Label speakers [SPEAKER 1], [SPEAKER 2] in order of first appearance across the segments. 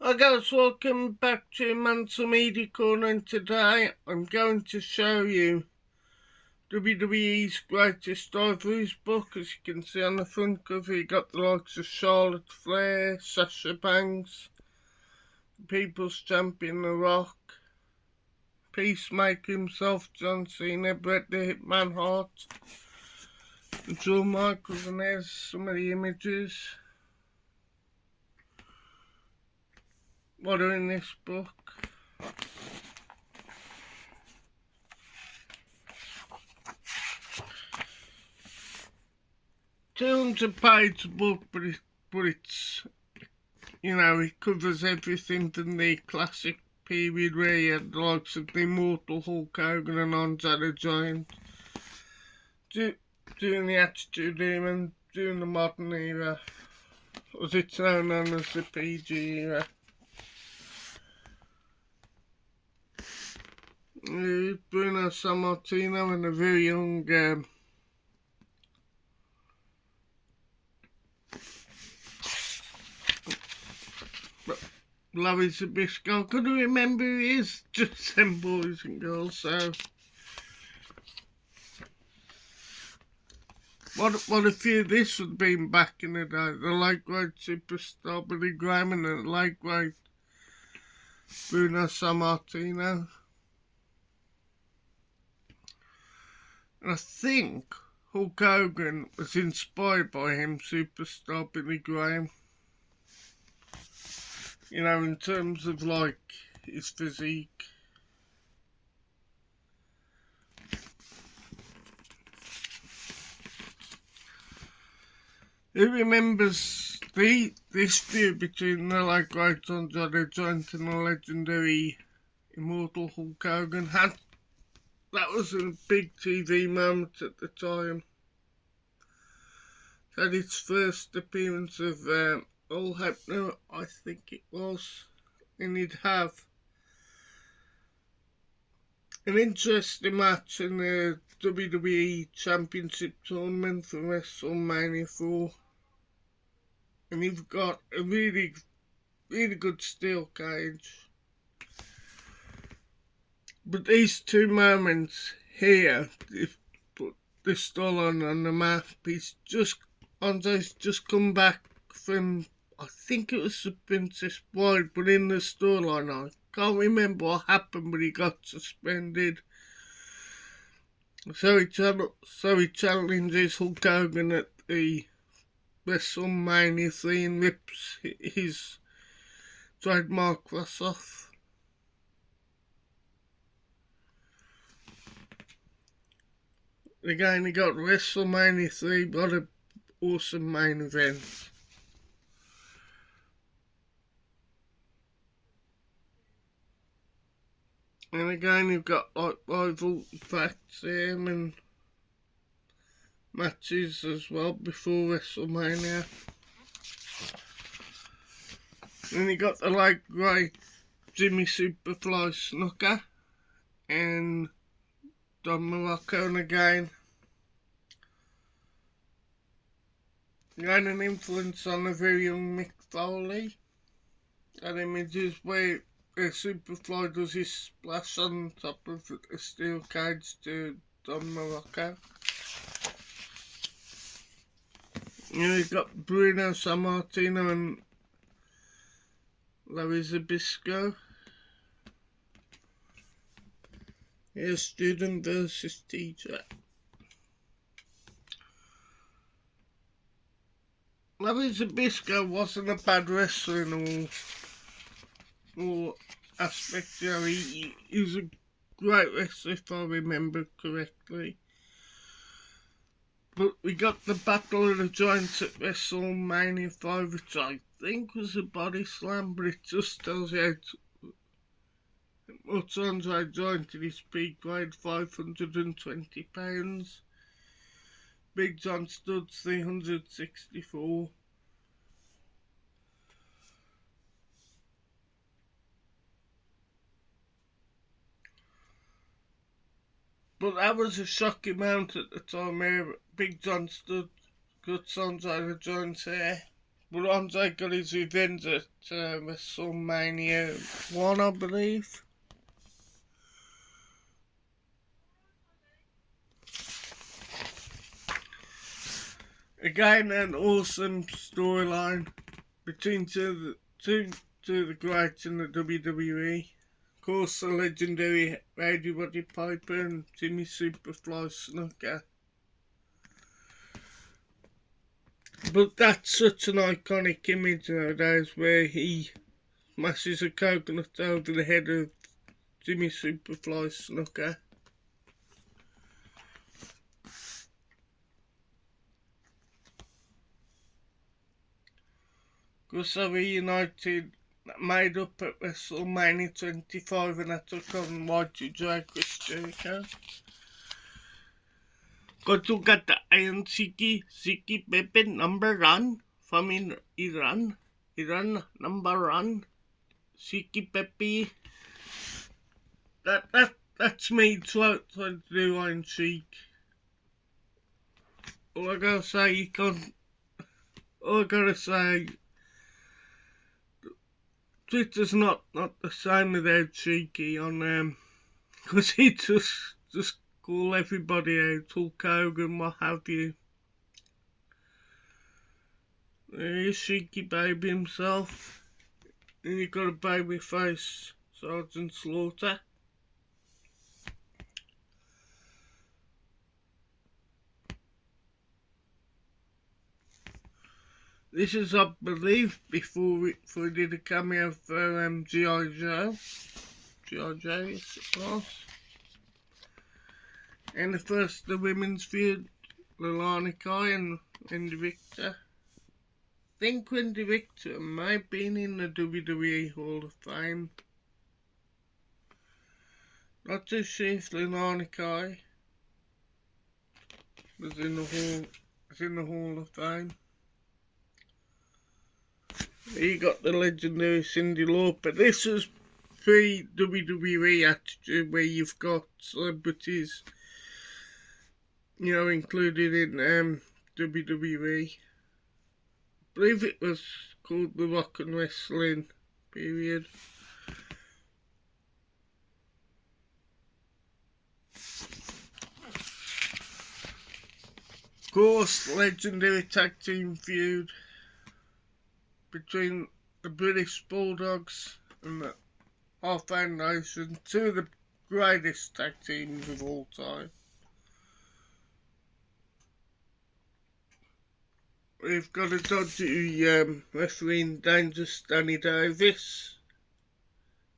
[SPEAKER 1] Hi guys, welcome back to Mansell Media Corner, and today I'm going to show you WWE's Greatest Divers book. As you can see on the front cover, you got the likes of Charlotte Flair, Sasha Banks, People's Champion The Rock, Peacemaker himself, John Cena, Bret the Hitman Hart, and Shawn Michaels, and there's some of the images what are in this book. 200-page book, but it's it covers everything from the classic period where you had the likes of the immortal Hulk Hogan and Andre the Giant, during the Attitude Era and during the modern era, as it's now known as the PG era. Bruno Sammartino and a very young Larry Zbyszko. I couldn't remember who he is, just them boys and girls. So what a few this would have been back in the day. The lightweight superstar Billy Graham and the lightweight Bruno Sammartino. And I think Hulk Hogan was inspired by him, superstar Billy Graham. In terms of like his physique. Who remembers this feud between the lightweight Andre the Giant and the legendary immortal Hulk Hogan? That was a big TV moment at the time. It had its first appearance of All Hebner, I think it was, and he'd have an interesting match in the WWE Championship Tournament for WrestleMania 4. And you've got a really, really good steel cage. But these two moments here, if put this still on the map, Andre's just come back from, I think it was the Princess Bride, but in the storyline, I can't remember what happened, but he got suspended. So he challenges Hulk Hogan at the WrestleMania 3 and rips his trademark cross off. Again, he got WrestleMania 3, what an awesome main event. And again, you've got like rival facts and matches as well before WrestleMania. And you got the late great Jimmy Superfly Snuka and Don Morocco, and again an influence on a very young Mick Foley. That images where Superfly does his splash on top of a steel cage to Don Morocco. You've got Bruno Sammartino and Larry Zbyszko. Here's student versus teacher. Larry Zbyszko wasn't a bad wrestler in all aspects. He was a great wrestler if I remember correctly. But we got the Battle of the Giants at WrestleMania 5, which I think was a body slam, but it just tells you how much Andre Giant in his peak weighed 520 pounds. Big John stood 364. But that was a shocking amount at the time where Big John stood cuts Andre the Giant's hair. But Andre got his revenge at WrestleMania 1, I believe. Again, an awesome storyline between two of the greats in the WWE. Of course, the legendary Roddy Piper and Jimmy Superfly Snuka. But that's such an iconic image nowadays, where he smashes a coconut over the head of Jimmy Superfly Snuka. Because they reunited, made up at WrestleMania 25, and that took on Y2J Chris Jericho. Got to get the Iron Siki Pepe number one from Iran number one, Siki Pepe. That's me trying to do Iron Sheik. All I gotta say, all I gotta say, Twitter's not the same without Cheeky on because he just call everybody out, Hulk Hogan, what have you. He's Cheeky Baby himself, and you got a baby face, Sergeant Slaughter. This is, I believe, before we did a cameo for G.I. Joe. G.I. Joe, yes it was. And the first, the women's feud, Lilani Kai and Wendy Victor. I think Wendy Victor may have been in the WWE Hall of Fame. Not too sure if Lilani Kai was in the Hall of Fame. You got the legendary Cyndi Lauper. This was pre-WWE Attitude, where you've got celebrities, included in WWE. I believe it was called the Rock and Wrestling period. Of course, legendary tag team feud between the British Bulldogs and the Our Foundation, two of the greatest tag teams of all time. We've got a dodgy referee, Dangerous Danny Davis,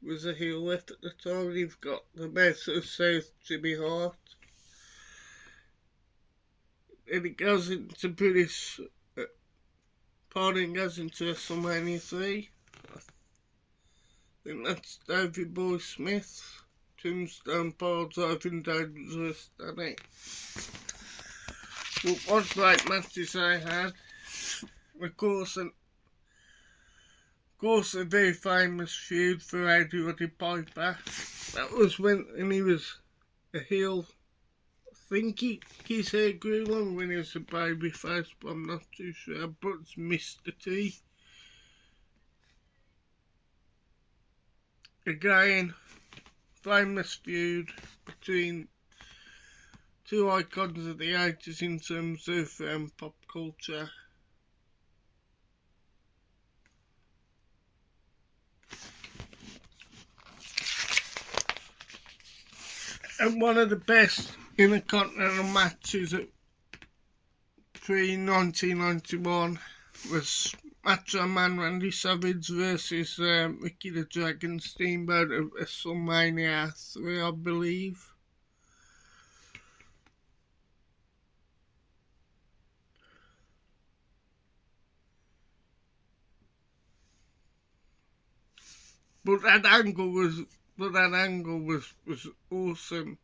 [SPEAKER 1] was a heel ref at the time. We've got the Mess of South, Jimmy Hart. And it goes into British, goes into WrestleMania 3. I think that's Davey Boy Smith, Tombstone Pile Driving Dangerous Danny. But what great matches I had. Of course, a very famous feud for Roddy Piper. That was when he was a heel. I think his hair grew long when he was a babyface, but I'm not too sure. But it's Mr. T. Again, famous feud between two icons of the 80s in terms of pop culture. And one of the best intercontinental matches at pre-1991 was Macho Man Randy Savage versus Ricky the Dragon Steamboat at WrestleMania 3, I believe. But that angle was awesome.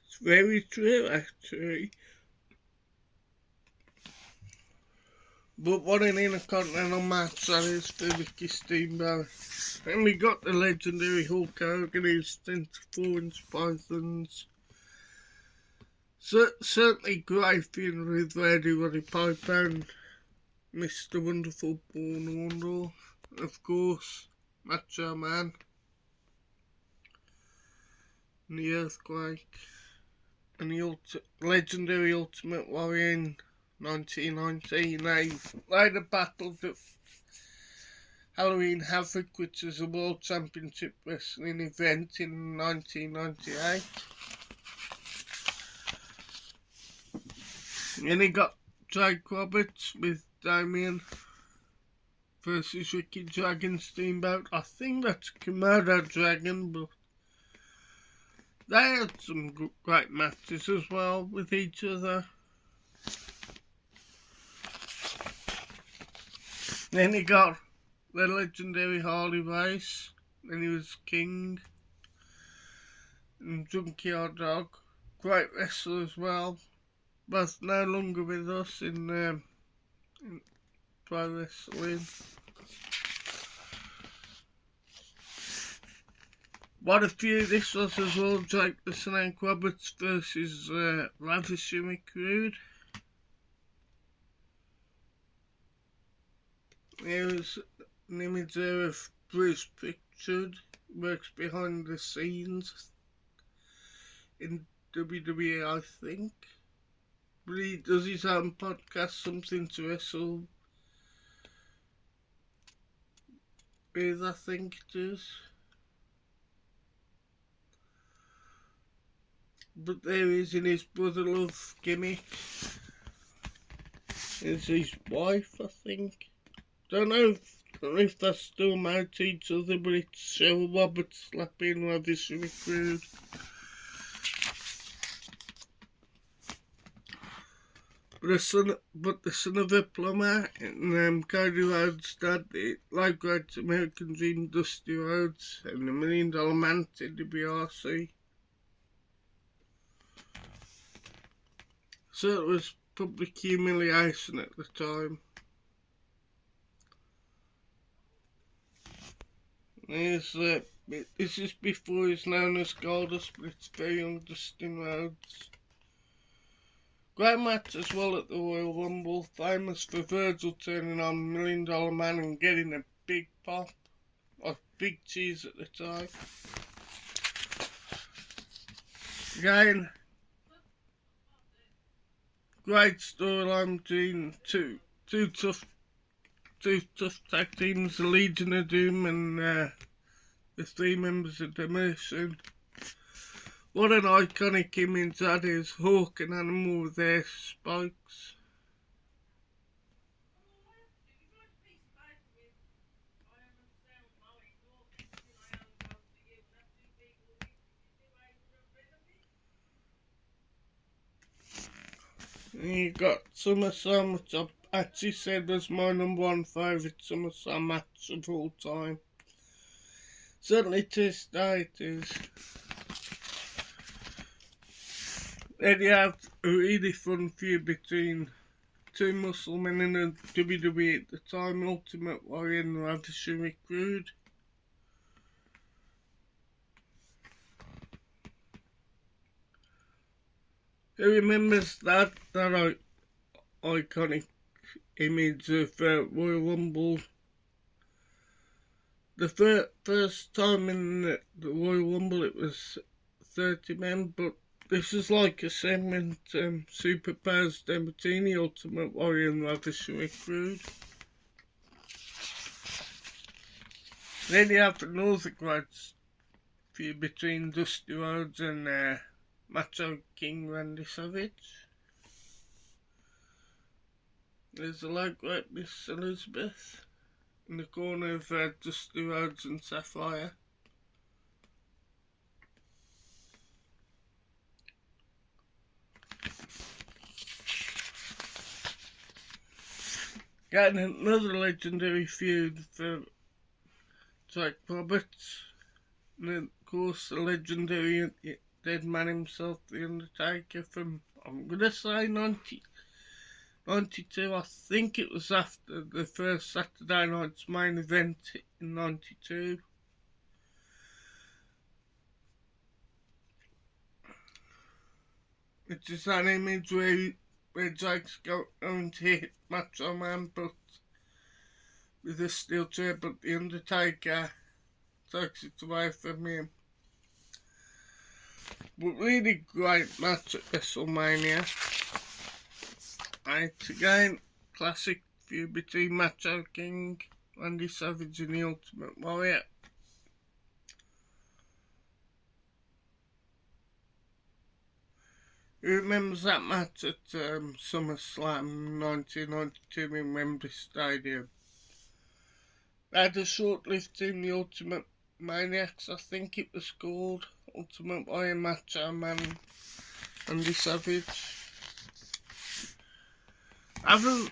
[SPEAKER 1] It's very true, actually. but won an Intercontinental match, that is, for Ricky Steamboat. And we got the legendary Hulk Hogan, who's 24 inch pythons. Certainly great feud with Roddy Piper and Mr. Wonderful Paul Orndorff, of course, Macho Man, and the Earthquake, and the legendary Ultimate Warrior in 1919. They later battled at Halloween Havoc, which is a World Championship Wrestling event in 1998. And he got Jake Roberts with Damien versus Ricky Dragon Steamboat. I think that's Komodo Dragon, but they had some great matches as well with each other. Then he got the legendary Harley Race, then he was King, and Junkyard Dog, great wrestler as well, but no longer with us in pro wrestling. What a feud this was as well. Jake the Snake Roberts versus Ravishing Recruit. Here was an image there of Bruce Pritchard, works behind the scenes in WWE, I think. But he does his own podcast, Something to Wrestle with, I think it is. But there he is in his brother love gimmick. There's his wife, I think. Don't know if they're still married to each other, but it's Cheryl Roberts slapping Ravishing Recruit. But the son of a plumber and Cody Rhodes' dad, like Great American Dream, Dusty Rhodes, and the $1 Million Man to the BRC. So it was public humiliation at the time. This is before he's known as Goldust, but it's very young Dustin Rhodes. Great match as well at the Royal Rumble, famous for Virgil turning on $1 Million Man and getting a big pop, or big cheese at the time. Again, great storyline between two tough tag teams, the Legion of Doom and the three members of Demolition. What an iconic image that is, Hawk and Animal with their spikes. And you got SummerSlam, which I actually said was my number one favourite SummerSlam match of all time. Certainly to this day it is. Then you have a really fun feud between two muscle men in the WWE at the time, Ultimate Warrior and Ravishing Recruit. Who remembers that iconic image of Royal Rumble? The first time in the Royal Rumble it was 30 men, but this is like a segment, Superpowers Demartini, Ultimate Warrior and Ravishing Recruit. Then you have another great feud between Dusty Rhodes and Macho King Randy Savage. There's the late great Miss Elizabeth in the corner of Dusty Rhodes and Sapphire. Getting another legendary feud for Jake Roberts, and then, of course, the legendary dead man himself, The Undertaker, from, I'm going to say, 92, I think it was after the first Saturday night's main event in 92. It is that image where Jake's going to hit Macho Man, but with a steel chair, but the Undertaker takes it away from him. But really great match at WrestleMania. And it's again classic feud between Macho King, Randy Savage and the Ultimate Warrior. Who remembers that match at SummerSlam 1992 in Wembley Stadium? They had a short-lived team, the Ultimate Maniacs, I think it was called. Ultimate Warrior, Macho Man, Randy Savage. Having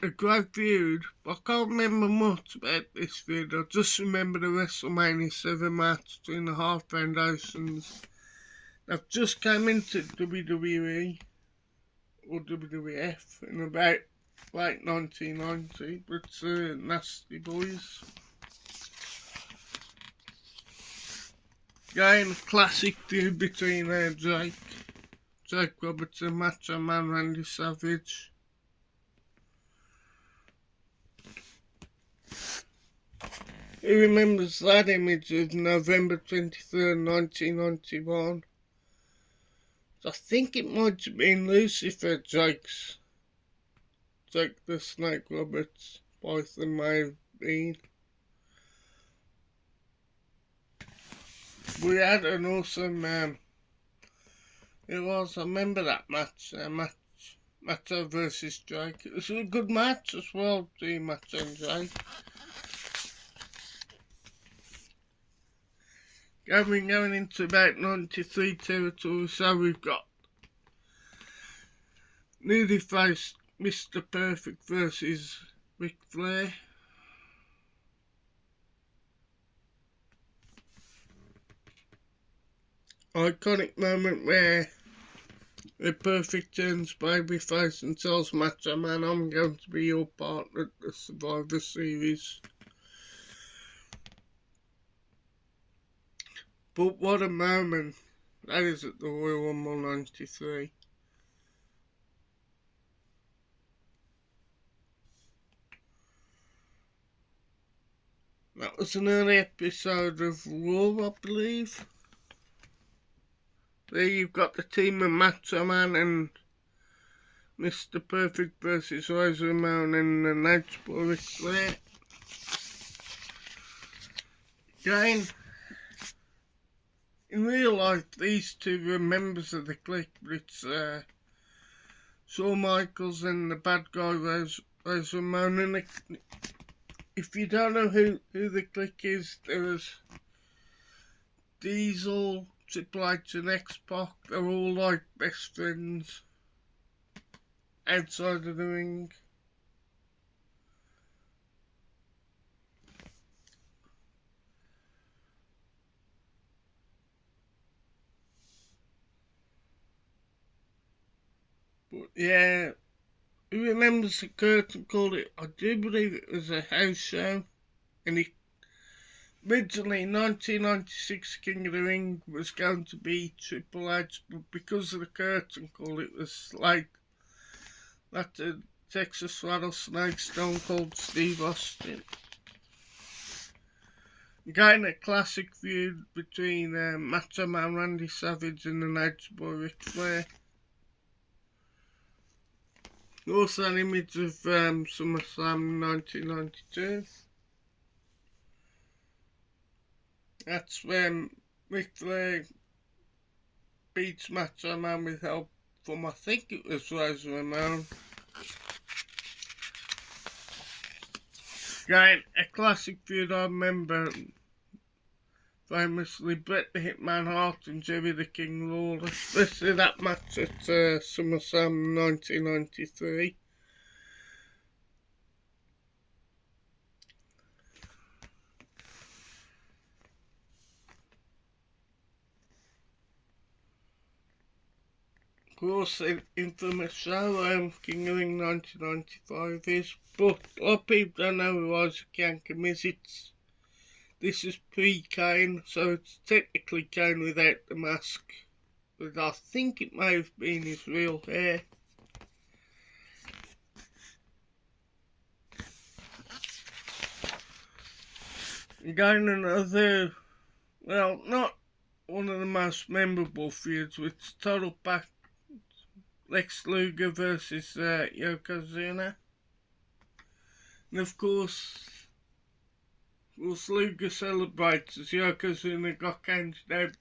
[SPEAKER 1] a great feud, but I can't remember much about this feud. I just remember the WrestleMania 7 match between the Hart Foundations. They've just come into WWE or WWF in about late 1990, but Nasty Boys. Again, a classic feud between Jake Roberts and Macho Man Randy Savage. Who remembers that image of November 23rd, 1991? I think it might have been Lucifer Jake the Snake Roberts, both of them may have been. We had an awesome, I remember that match, Macho versus Jake. It was a good match as well, between Macho and Jake. Going into about 93 territory, so we've got newly faced Mr. Perfect versus Ric Flair. Iconic moment where the Perfect turns babyface and tells Macho Man, I'm going to be your partner at the Survivor Series. But what a moment that is at the Royal Rumble 93. That was an early episode of Raw, I believe. There you've got the team of Macho Man and Mr. Perfect versus Razor Ramon and the Nature Boy Ric Flair. Again, in real life, these two were members of the Clique, but it's Shawn Michaels and the bad guy Razor Ramon. And if you don't know who the Clique is, there was Diesel, Triple H and X-Pac. They're all like best friends outside of the ring. But yeah, who remembers the curtain called it? I do believe it was a house show. And originally, 1996 King of the Ring was going to be Triple H, but because of the curtain call, it was like that Texas Rattlesnake Stone Cold Steve Austin. Again, a classic feud between Macho Man Randy Savage and the Nature Boy Ric Flair. Also an image of SummerSlam 1992. That's when Ric Flair beats Macho Man with help from, I think it was Razor Ramon. Again, a classic feud I remember famously, Bret the Hitman Hart and Jerry the King Lawler, especially that match at SummerSlam 1993. course, the infamous show, King of the Ring 1995 is, but a lot of people don't know who Isaac Yankem is. This is pre-Kane, so it's technically Kane without the mask, but I think it may have been his real hair. Again, another, well, not one of the most memorable feuds, which total back Lex Luger versus Yokozuna. And of course Luger celebrates as Yokozuna got counted out,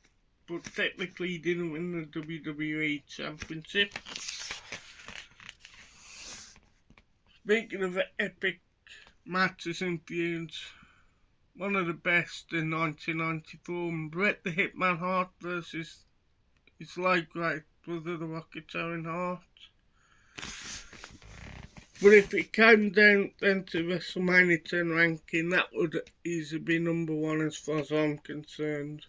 [SPEAKER 1] but technically he didn't win the WWE Championship. Speaking of epic matches and feuds, one of the best in 1994, Bret the Hitman Hart versus his late great brother, the Rocketeering Hart. But if it came down then to WrestleMania 10 ranking, that would easily be number one as far as I'm concerned.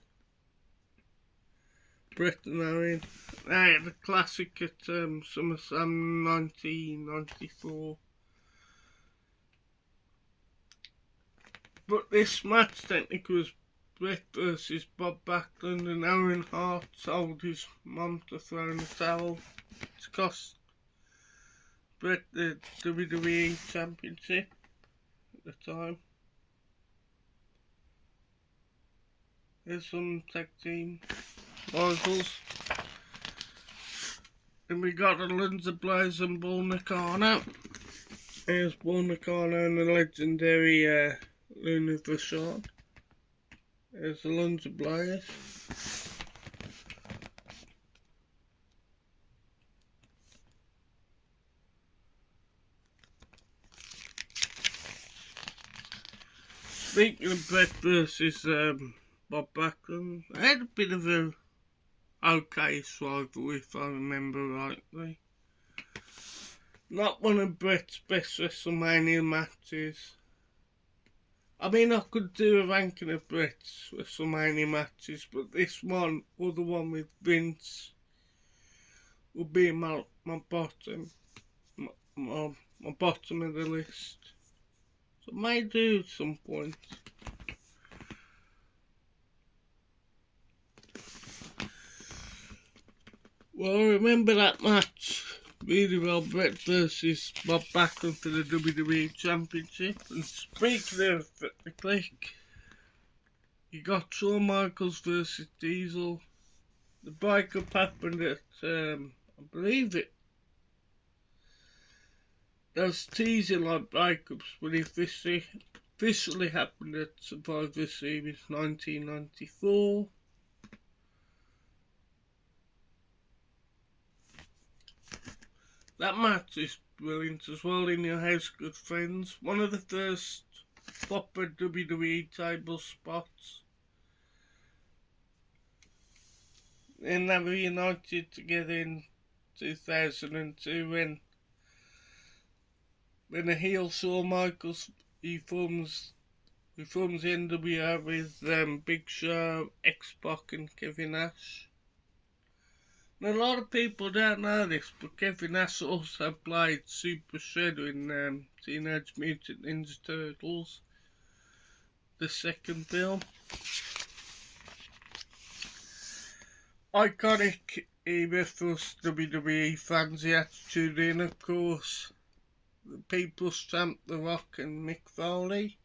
[SPEAKER 1] Bret and Owen. The classic at SummerSlam 1994. But this match technically was Bret versus Bob Backlund, and Owen Hart told his mum to throw in the towel to cost Bret the WWE Championship at the time. There's some tag team rivals. Then we got Alonzo Blaze and Bull Nakano. There's Bull Nakano and the legendary Luna Vachon. There's Alonzo Blaze. Speaking of Bret versus Bob Backlund, I had a bit of a okay rivalry if I remember rightly. Not one of Bret's best WrestleMania matches. I mean, I could do a ranking of Bret's WrestleMania matches, but this one, or the one with Vince, would be my bottom, my bottom of the list. So I may do at some point. Well, I remember that match really well, Bret versus Bob Backlund for the WWE Championship. And speaking of the click, you got Shawn Michaels versus Diesel. The breakup happened at, I believe it, there's teasing like breakups, but it officially happened at Survivor Series 1994. That match is brilliant as well in Your House, Good Friends. One of the first proper WWE table spots. Then they were united together in 2002 when the heel Shawn Michaels, he forms the NWO with Big Show, X-Pac and Kevin Nash. And a lot of people don't know this, but Kevin Nash also played Super Shredder in Teenage Mutant Ninja Turtles, the second film. Iconic era for us WWE fans, the Attitude Era, of course. The People's Champ, The Rock and Mick Foley.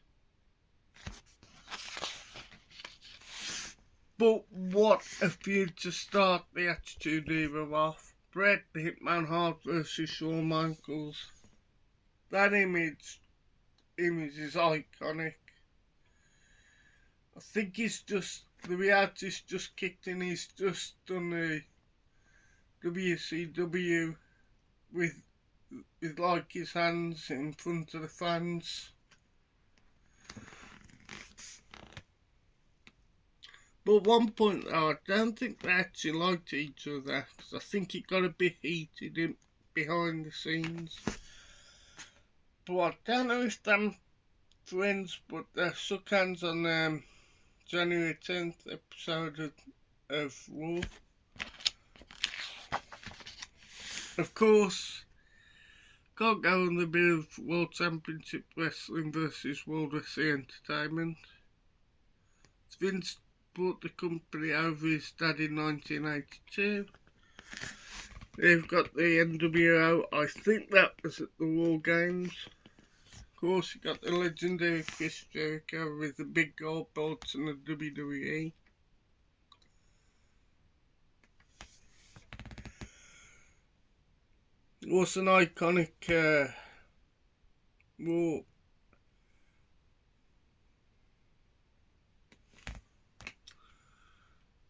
[SPEAKER 1] But what a feud to start the Attitude Era off. Bret the Hitman Hart versus Shawn Michaels. That image is iconic. I think the reality's just kicked in. He's just done the WCW with like his hands in front of the fans. But at one point though, I don't think they actually liked each other, because I think it got a bit heated behind the scenes. But I don't know if they're friends, but they shook hands on January 10th episode of Raw. Of course, can't go on the bit of World Championship Wrestling versus World Wrestling Entertainment. Vince brought the company over his dad in 1982. They've got the NWO, I think that was at the War Games. Of course, you got the legendary Chris Jericho with the big gold belts in the WWE. It was an iconic war.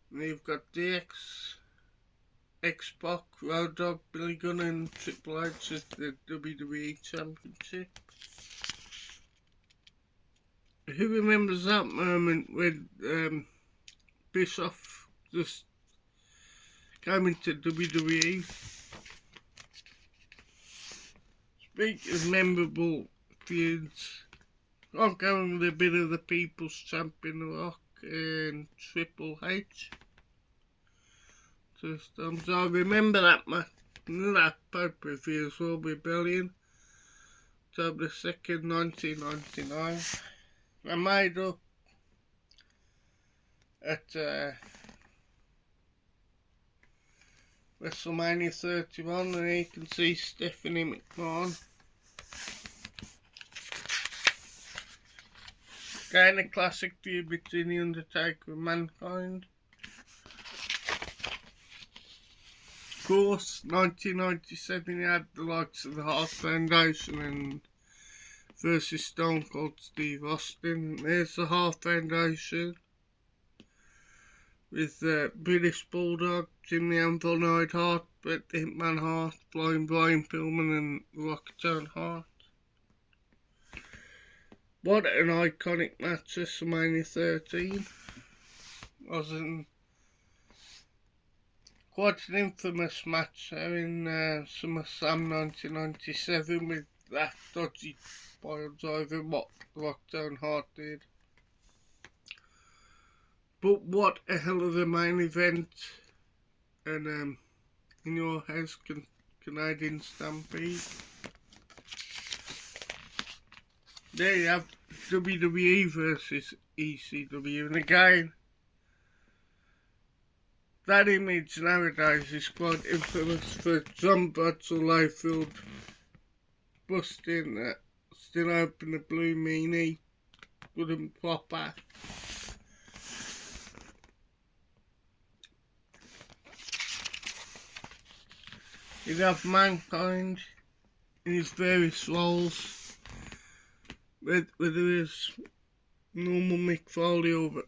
[SPEAKER 1] And you've got DX, X-Pac, Road Dogg, Billy Gunn and Triple H as the WWE Championship. Who remembers that moment when Bischoff just came into WWE? Speak of memorable feuds, I'm going with a bit of the People's Champion The Rock and Triple H. So I remember that match, that pay-per-view as well, Rebellion, October 2nd, 1999. I made up at WrestleMania 31, and you can see Stephanie McMahon. Again, a classic feud between The Undertaker and Mankind. Of course, 1997 you had the likes of the Heart Foundation and versus Stone Cold Steve Austin. There's the Heart Foundation with British Bulldog, Jimmy Anvil, Neid Hart, Bret the Hitman Hart, Flying Brian Pillman and Rocketown Hart. What an iconic match, WrestleMania 13. Wasn't quite an infamous match there in SummerSlam 1997 with that dodgy pile driver what Rocketown Hart did. But what a hell of a main event, and in your house, Canadian Stampede. There you have WWE versus ECW, and again, that image nowadays is quite infamous for John Bradshaw Layfield busting still open the blue meanie, good and proper. You'd have Mankind in his various roles, whether it's normal Mick Foley or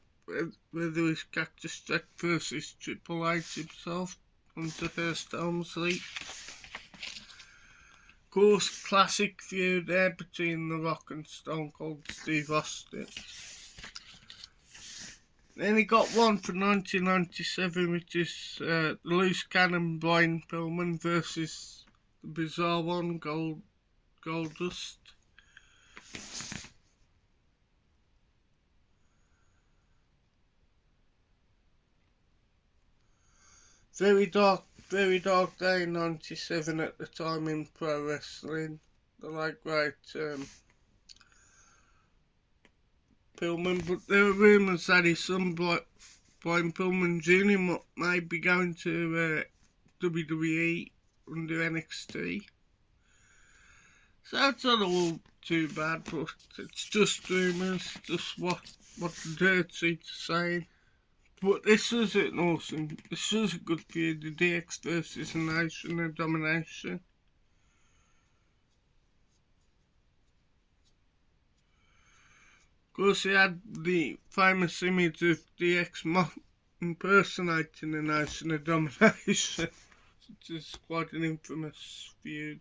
[SPEAKER 1] whether it's Cactus Jack versus Triple H himself onto first Helmsley. Of course, classic feud there between The Rock and Stone Cold Steve Austin. Then he got one for 1997, which is the Loose Cannon Brian Pillman versus the bizarre one, Goldust. Very dark day in 97 at the time in pro wrestling. The late great Pillman, but there were rumours that his son Brian Pillman Jr. may be going to WWE under NXT. So it's not all too bad, but it's just rumours, just what the dirt sheets are saying. But this was an awesome, this was a good feud, the DX versus the Nation of Domination. Of course, he had the famous image of DX impersonating the Nation of Domination, which is quite an infamous feud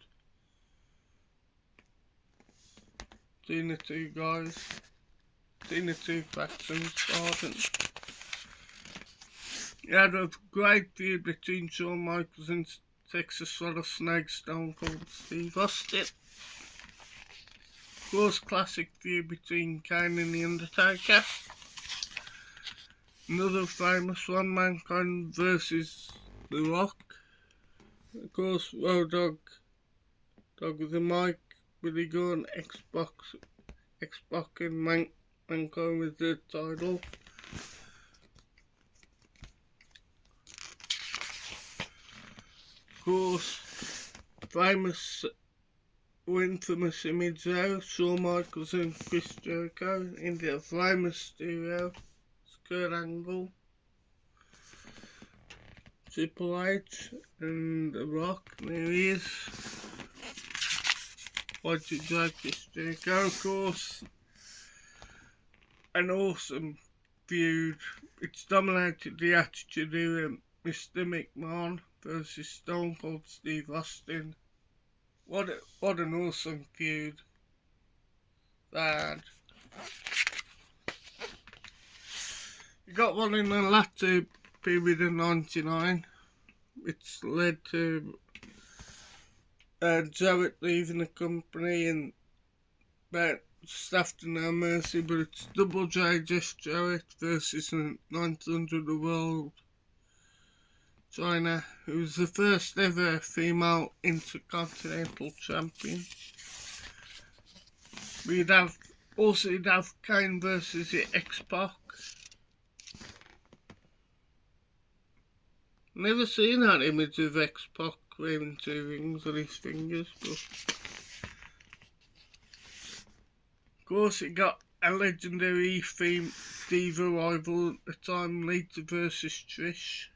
[SPEAKER 1] between the two guys, between the two factions, pardon. He had a great feud between Shawn Michaels and Texas Rattlesnake Stone Cold Steve Austin. Of course, classic feud between Kane and The Undertaker. Another famous one, Mankind versus The Rock. Of course, Road Dog with a mic, Billy Gunn, X-Pac and Mankind with the title. Of course, infamous image there, Shawn Michaels and Chris Jericho in the famous duo, Kurt Angle, Triple H and The Rock. There he is. What you like, Chris Jericho, of course. An awesome feud. It's dominated the Attitude Era. Mr. McMahon versus Stone Cold Steve Austin. What an awesome feud. Bad. You got one in the latter period of 99. It's led to Jarrett leaving the company and about just after No Mercy, but it's Double J Jeff Jarrett versus the 900 of the world. China, who was the first ever female intercontinental champion. You'd have Kane versus the X-Pac. Never seen that image of X-Pac wearing 2 rings on his fingers, but of course it got a legendary diva rival at the time, Lita versus Trish.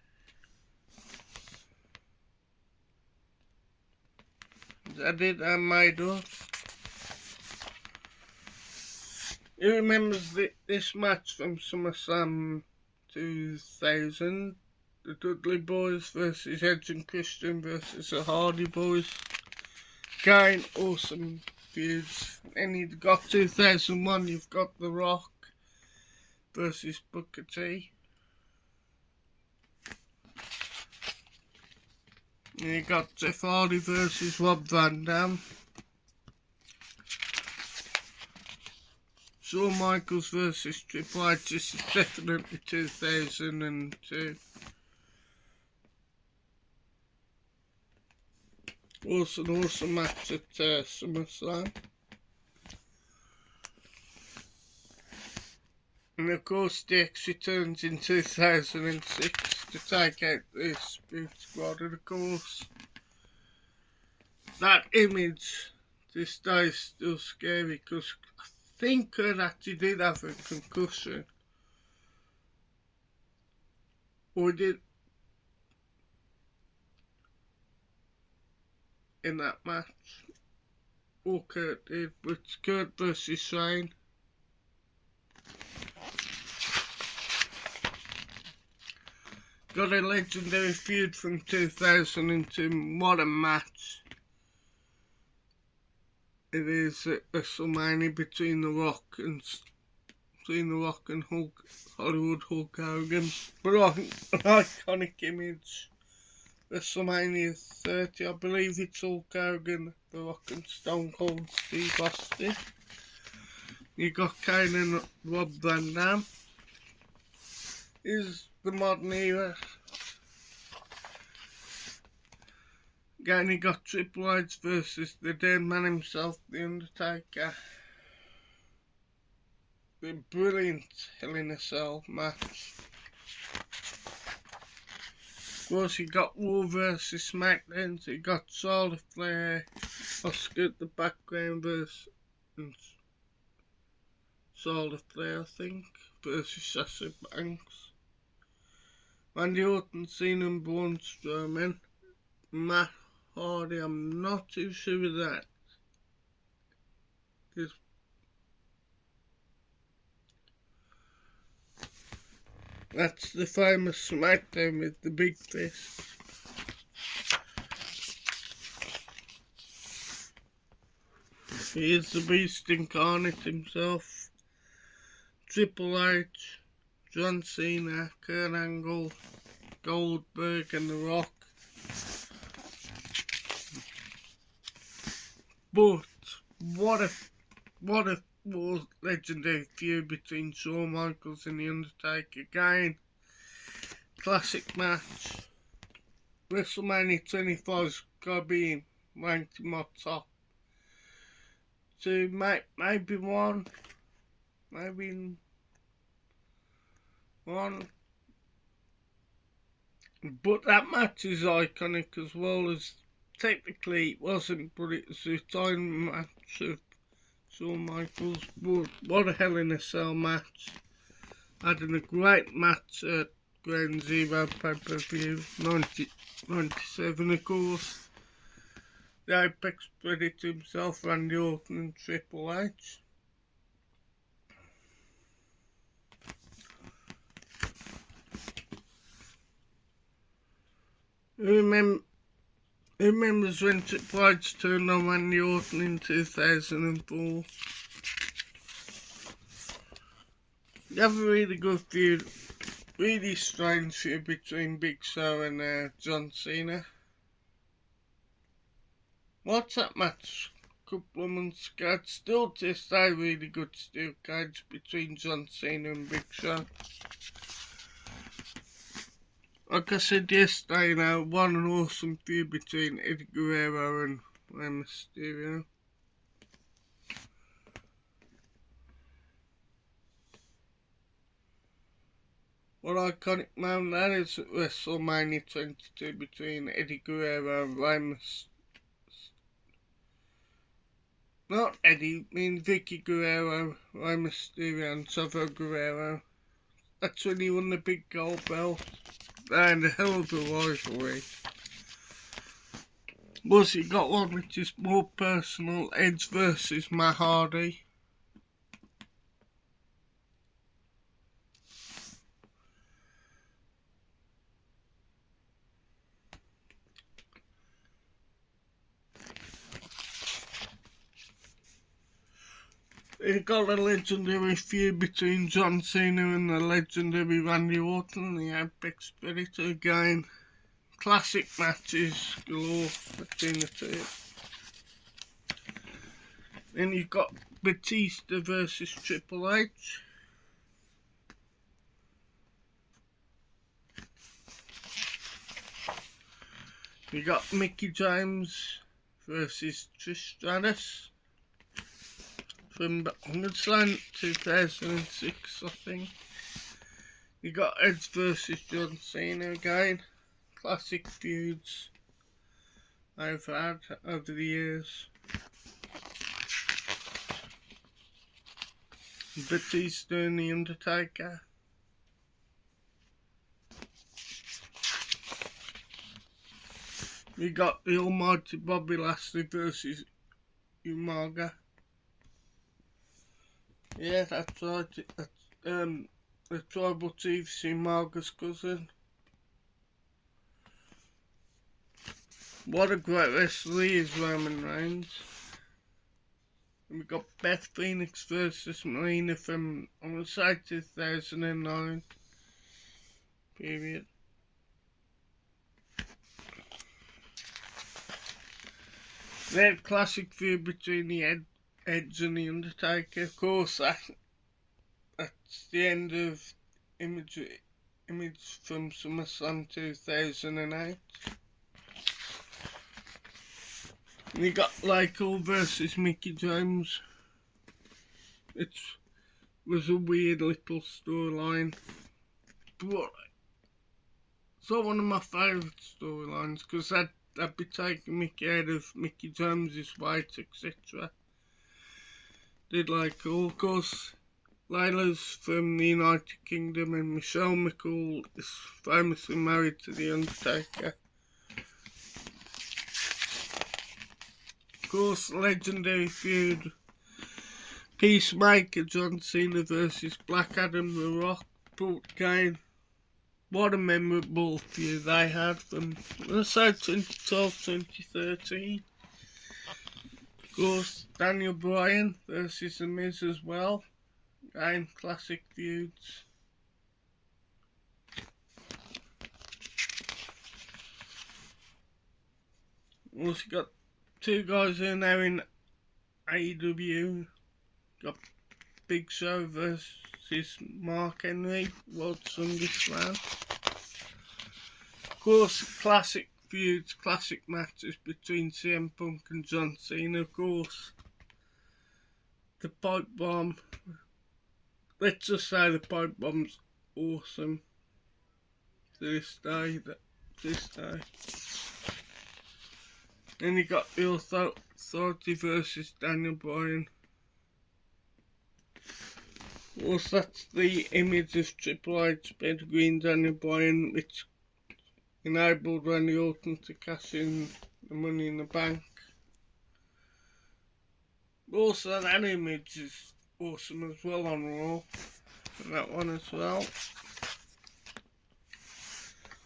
[SPEAKER 1] I did made up. Who remembers this match from SummerSlam 2000? The Dudley Boys versus Edge and Christian versus the Hardy Boys. Again, awesome feuds. Then you've got 2001, you've got The Rock versus Booker T. You got Jeff Hardy versus Rob Van Dam. Shawn Michaels versus Triple H. This is definitely 2002. Also an awesome match at SummerSlam. And of course DX returns in 2006 to take out the Spirit Squad, and of course that image this day is still scary because I think Kurt actually did have a concussion, or did in that match, or Kurt did, but it's Kurt versus Shane. Got a legendary feud from 2002. What a match it is at WrestleMania between The Rock and Hollywood Hulk Hogan. But an iconic image. WrestleMania 30, I believe it's Hulk Hogan, The Rock and Stone Cold Steve Austin. You got Kane and Rob Van Dam. Is the modern era. Again, you got Triple H versus the dead man himself, The Undertaker. The brilliant Hell in a Cell match. Of course, you got Raw versus SmackDown, so you got Charlotte Flair, Oscar at the background versus Charlotte Flair, I think, versus Sasha Banks. Randy Orton, Cena and Braun Strowman. Matt Hardy, I'm not too sure of that. That's the famous SmackDown with the big fist. He is the Beast incarnate himself. Triple H, John Cena, Kurt Angle, Goldberg and The Rock. But what a legendary feud between Shawn Michaels and The Undertaker. Again, classic match. WrestleMania 25's gotta be ranked in my top two, maybe one, maybe one. But that match is iconic as well, as technically it wasn't, but it was the retirement match of Shawn Michaels. But what a Hell in a Cell match. Having a great match at Ground Zero pay-per-view, 97 of course. The Apex Predator himself, Randy Orton and Triple H. Who remembers when Triple H turned on Randy Orton in 2004? You have a really good feud, really strange feud between Big Show and John Cena. What's that match? A couple of months ago, it's still to this day really good steel cage between John Cena and Big Show. Like I said yesterday, what an awesome feud between Eddie Guerrero and Rey Mysterio. What iconic moment that is at WrestleMania 22 between Eddie Guerrero and Rey Mysterio. Not Eddie, I mean Vicky Guerrero, Rey Mysterio and Chavo Guerrero. That's when he won the big gold belt. And a hell of a rivalry. Plus he got one which is more personal, Edge versus Matt Hardy. He got a legendary feud between John Cena and the legendary Randy Orton, the Apex Predator again. Classic matches galore between the two. Then you've got Batista versus Triple H. You got Mickie James versus Trish Stratus. From I'm going to say 2006, I think. You got Edge versus John Cena again. Classic feuds I've had over the years. Batista and The Undertaker. You got the almighty Bobby Lashley versus Umaga. Yeah, that's right. That's, the Tribal Chief's Umaga's cousin. What a great wrestler he is, Roman Reigns. And we got Beth Phoenix versus Melina from, I'm going to say 2009. Period. They had a classic feud between the Edge and The Undertaker. Of course, that's the end of image from SummerSlam 2008. And you got Michael versus Mickie James. It was a weird little storyline, but it's not one of my favourite storylines because that'd be taking Mickey out of Mickie James' weight, etc. Did like all, of course, Layla's from the United Kingdom and Michelle McCool is famously married to The Undertaker. Of course, legendary feud, Peacemaker John Cena versus Black Adam The Rock. But again, what a memorable feud they had from, let's say, 2012, 2013. Of course, Daniel Bryan versus The Miz as well. Again, classic feuds. Also got two guys in there in AEW. Got Big Show versus Mark Henry, World Strongest Man. Of course, classic feuds, classic matches between CM Punk and John Cena, of course. The pipe bomb. Let's just say the pipe bomb's awesome to this day. Then you got the Authority versus Daniel Bryan. Of course, that's the image of Triple H pedigreeing Daniel Bryan, which enabled Randy Orton to cash in the Money in the Bank. Also, that image is awesome as well on Raw. That one as well.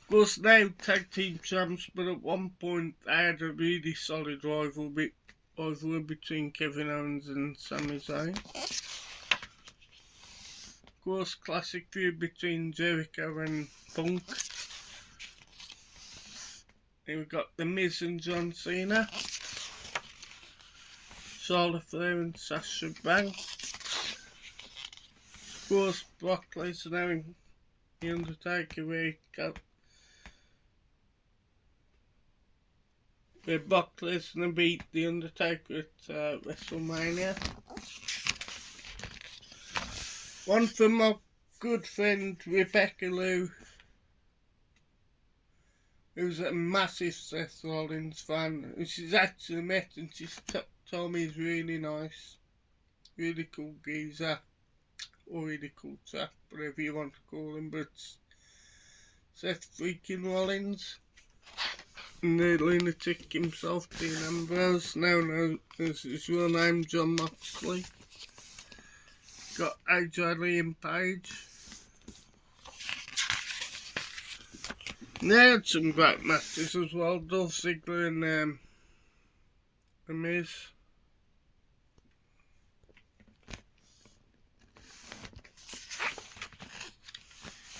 [SPEAKER 1] Of course, now tag team champs, but at one point they had a really solid rivalry between Kevin Owens and Sami Zayn. Of course, classic feud between Jericho and Punk. Then we've got The Miz and John Cena. Charlotte Flair and Sasha Banks. Of course, Brock Lesnar and The Undertaker, where Brock Lesnar beat The Undertaker at WrestleMania. One from my good friend Rebecca Lou, who's a massive Seth Rollins fan, who she's actually met, and she's told me he's really nice, really cool geezer, or really cool chap, whatever you want to call him, but Seth freaking Rollins, and the lunatic himself, Dean Ambrose, now known as his real name, John Moxley. Got AJ Lee and Paige. They had some great matches as well, Dolph Ziggler and The Miz.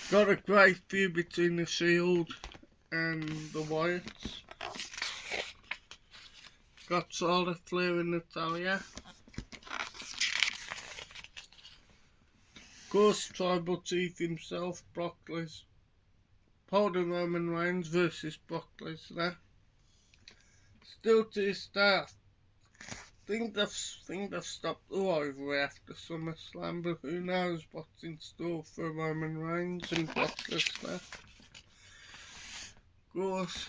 [SPEAKER 1] Got a great feud between the Shield and the Wyatts. Got Charlotte Flair and Natalya. Of course, Tribal Chief himself, Brock Lesnar. Roman Reigns versus Brock Lesnar. Still to this day, I think they've stopped the rivalry after SummerSlam, but who knows what's in store for Roman Reigns and Brock Lesnar. Of course,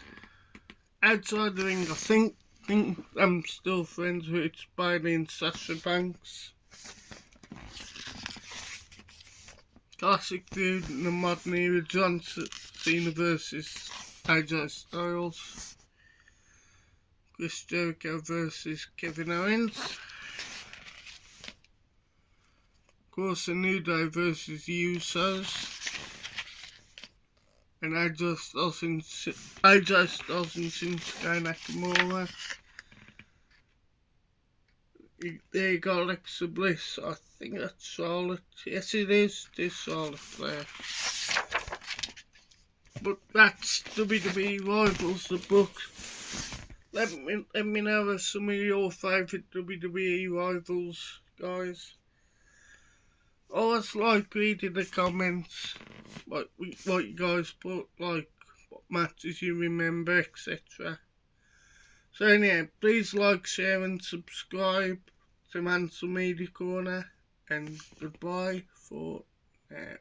[SPEAKER 1] outside the ring, I think I'm still friends with Spidey and Sasha Banks. Classic feud in the modern era, John Cena versus AJ Styles. Chris Jericho versus Kevin Owens. Of course, the New Day versus the Usos. And AJ Styles and Shinsuke Nakamura. There you go, Alexa Bliss. I think that's Charlotte. Yes, it is. It is Charlotte Flair. But that's WWE Rivals, the book. Let me know some of your favourite WWE Rivals, guys. Always like reading the comments, what you guys put, like what matches you remember, etc. So anyhow, please like, share and subscribe to Mansell Media Corner, and goodbye for now.